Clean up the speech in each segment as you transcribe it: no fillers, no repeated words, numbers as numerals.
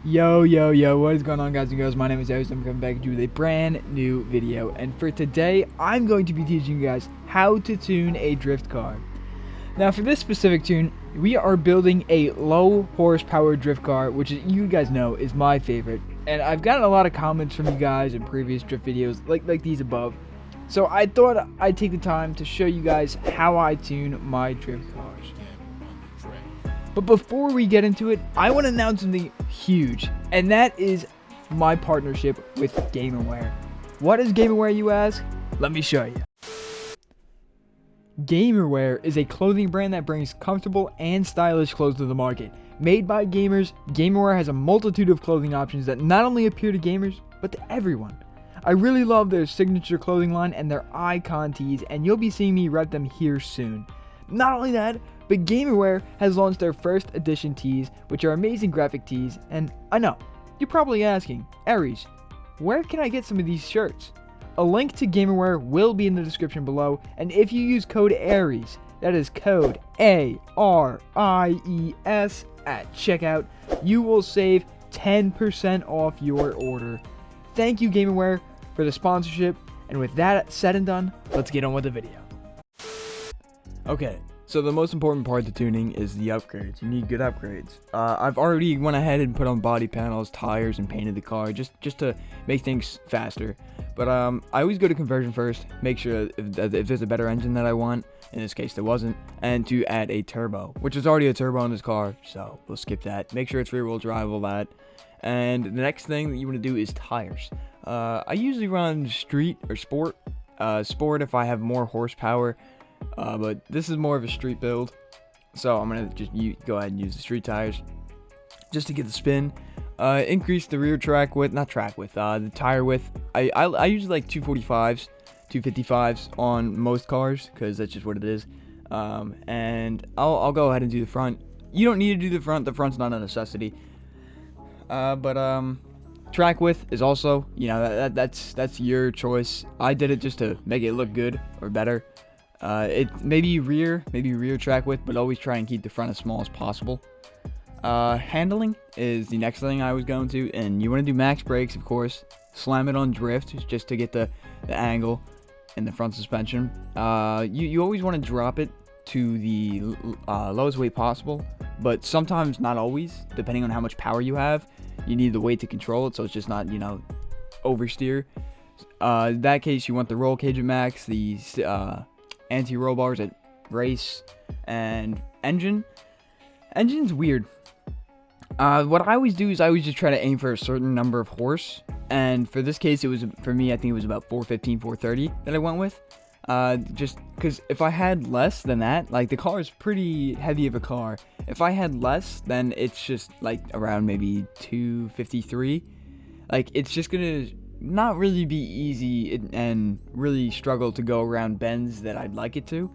Yo, what is going on, guys and girls? My name is Aries. I'm coming back to you with a brand new video, and for today I'm going to be teaching you guys how to tune a drift car. Now for this specific tune, we are building a low horsepower drift car, which you guys know is my favorite, and I've gotten a lot of comments from you guys in previous drift videos like these above, so I thought I'd take the time to show you guys how I tune my drift cars. But before we get into it, I want to announce something huge, and that is my partnership with Gamerware. What is Gamerware, you ask? Let me show you. Gamerware is a clothing brand that brings comfortable and stylish clothes to the market. Made by gamers, Gamerware has a multitude of clothing options that not only appeal to gamers, but to everyone. I really love their signature clothing line and their icon tees, and you'll be seeing me rep them here soon. Not only that, but Gamerware has launched their first edition tees, which are amazing graphic tees, and I know, you're probably asking, Aries, where can I get some of these shirts? A link to Gamerware will be in the description below, and if you use code Aries, that is code ARIES at checkout, you will save 10% off your order. Thank you, Gamerware, for the sponsorship, and with that said and done, let's get on with the video. Okay. So the most important part of tuning is the upgrades. You need good upgrades. I've already went ahead and put on body panels, tires, and painted the car just to make things faster. But I always go to conversion first, make sure if there's a better engine that I want, in this case there wasn't, and to add a turbo, which is already a turbo on this car, so we'll skip that. Make sure it's rear wheel drive, all that. And the next thing that you want to do is tires. I usually run street or sport. Sport if I have more horsepower. But this is more of a street build, so I'm gonna just go ahead and use the street tires just to get the spin. Increase the rear track width, the tire width. I usually like 245s, 255s on most cars because that's just what it is. And I'll go ahead and do the front. You don't need to do the front. The front's not a necessity. But track width is also, that's your choice. I did it just to make it look good or better. It maybe rear track width, but always try and keep the front as small as possible. Handling is the next thing I was going to, and you want to do max brakes, of course. Slam it on drift just to get the angle in the front suspension. You always want to drop it to the lowest weight possible, but sometimes not always, depending on how much power you have. You need the weight to control it, so it's just not oversteer. In that case, you want the roll cage at max, the anti-roll bars at race, and engine's weird. What I always do is I always just try to aim for a certain number of horse, and for this case for me I think it was about 415, 430 that I went with, just because if I had less than that, like the car is pretty heavy of a car, if I had less, then it's just like around maybe 253, like it's just gonna not really be easy and really struggle to go around bends that I'd like it to,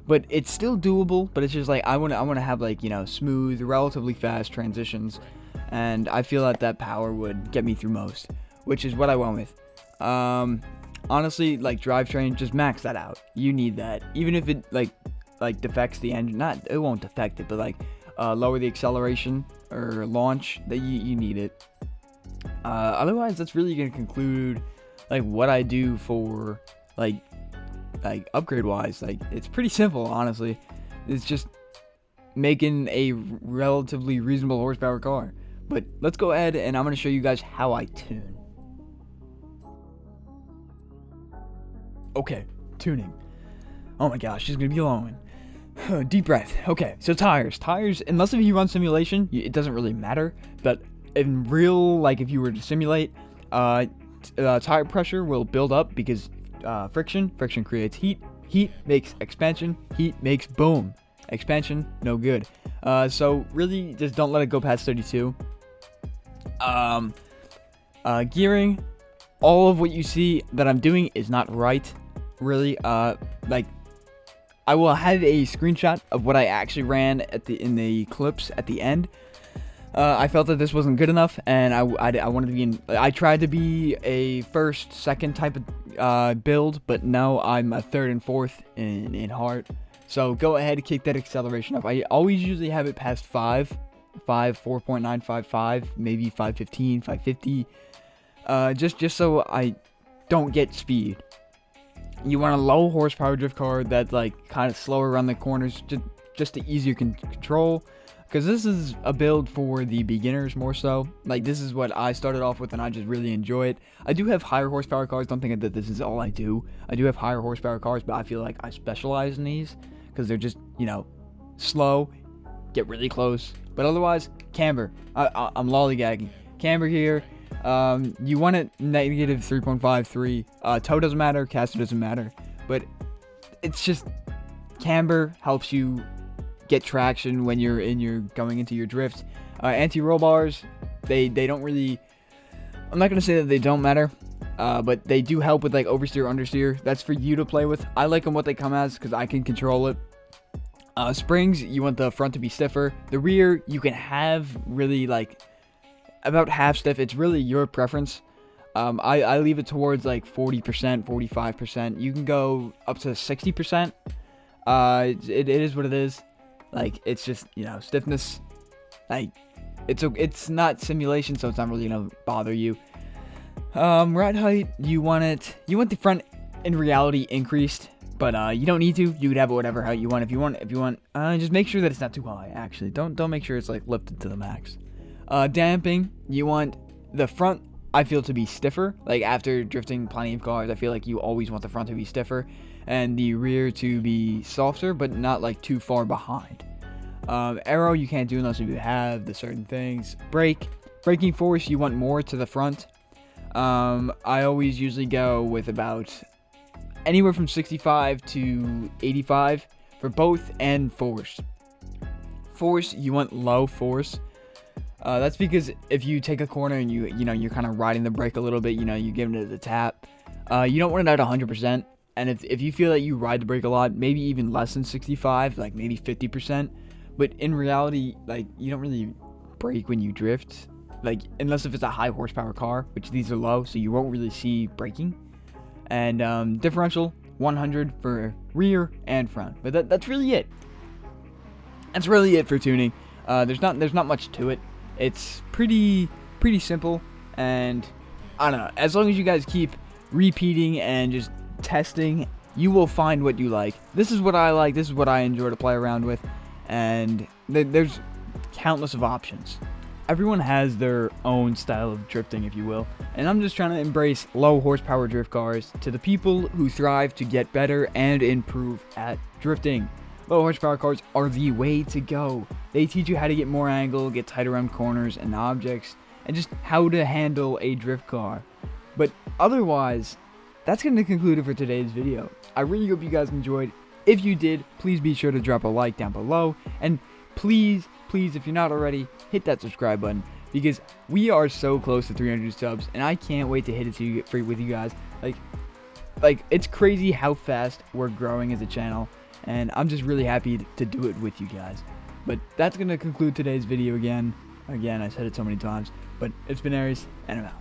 but it's still doable. But it's just like I want to have like smooth, relatively fast transitions, and I feel that power would get me through most, which is what I went with. Honestly, like drivetrain, just max that out. You need that, even if it like defects the engine. It won't defect it, but like lower the acceleration or launch. That you need it. Otherwise, that's really gonna conclude like what I do for like upgrade wise. Like it's pretty simple, honestly. It's just making a relatively reasonable horsepower car. But let's go ahead and I'm gonna show you guys how I tune. Okay, tuning. Oh my gosh, it's gonna be a long one. Deep breath. Okay, so tires, unless if you run simulation, it doesn't really matter, but in real, like if you were to simulate, tire pressure will build up because friction creates heat makes expansion, heat makes boom, expansion no good. So really just don't let it go past 32. Gearing, all of what you see that I'm doing is not right, really. Like I will have a screenshot of what I actually ran in the clips at the end. I felt that this wasn't good enough, and I wanted to be I tried to be a first, second type of build, but no, I'm a third and fourth in heart. So go ahead and kick that acceleration up. I always usually have it past 5, 4.955, maybe 515, 550. Just so I don't get speed. You want a low horsepower drift car that's like kind of slower around the corners, just to easier control. Because this is a build for the beginners more so. Like, this is what I started off with and I just really enjoy it. I do have higher horsepower cars. Don't think that this is all I do. I do have higher horsepower cars, but I feel like I specialize in these. Because they're just, you know, slow, get really close. But otherwise, camber. I'm lollygagging. Camber here. You want it negative 3.53. Toe doesn't matter. Caster doesn't matter. But it's just, camber helps you get traction when you're going into your drift. Anti-roll bars, they don't really, I'm not gonna say that they don't matter, but they do help with like oversteer, understeer. That's for you to play with. I like them what they come as because I can control it. Springs, you want the front to be stiffer. The rear, you can have really like about half stiff. It's really your preference. I leave it towards like 40%, 45%. You can go up to 60%. It is what it is. Like, it's just, you know, stiffness. Like, it's not simulation, so it's not really gonna bother you. Ride height, you want the front in reality increased, but you don't need to. You could have it whatever height you want. If you want, just make sure that it's not too high. Actually, don't make sure it's like lifted to the max. Damping, you want the front, I feel, to be stiffer. Like, after drifting plenty of cars, I feel like you always want the front to be stiffer and the rear to be softer, but not like too far behind. Aero, you can't do unless you have the certain things. Braking force, you want more to the front. I always usually go with about anywhere from 65 to 85 for both, and force. Force, you want low force. That's because if you take a corner and you're kind of riding the brake a little bit, you're giving it a tap. You don't want it at 100%. And if you feel that you ride the brake a lot, maybe even less than 65, like maybe 50%. But in reality, like, you don't really brake when you drift. Like, unless if it's a high horsepower car, which these are low, so you won't really see braking. And differential, 100 for rear and front. But that's really it. That's really it for tuning. There's not much to it. It's pretty simple, and I don't know. As long as you guys keep repeating and just testing, you will find what you like. This is what I like. This is what I enjoy to play around with, and there's countless of options. Everyone has their own style of drifting, if you will, and I'm just trying to embrace low horsepower drift cars to the people who thrive to get better and improve at drifting. Low horsepower cars are the way to go. They teach you how to get more angle, get tight around corners and objects, and just how to handle a drift car. But otherwise, that's going to conclude it for today's video. I really hope you guys enjoyed. If you did, please be sure to drop a like down below, and please, if you're not already, hit that subscribe button, because we are so close to 300 subs, and I can't wait to hit it with you guys. Like it's crazy how fast we're growing as a channel, and I'm just really happy to do it with you guys. But that's going to conclude today's video again. I said it so many times, but it's been Aries, and I'm out.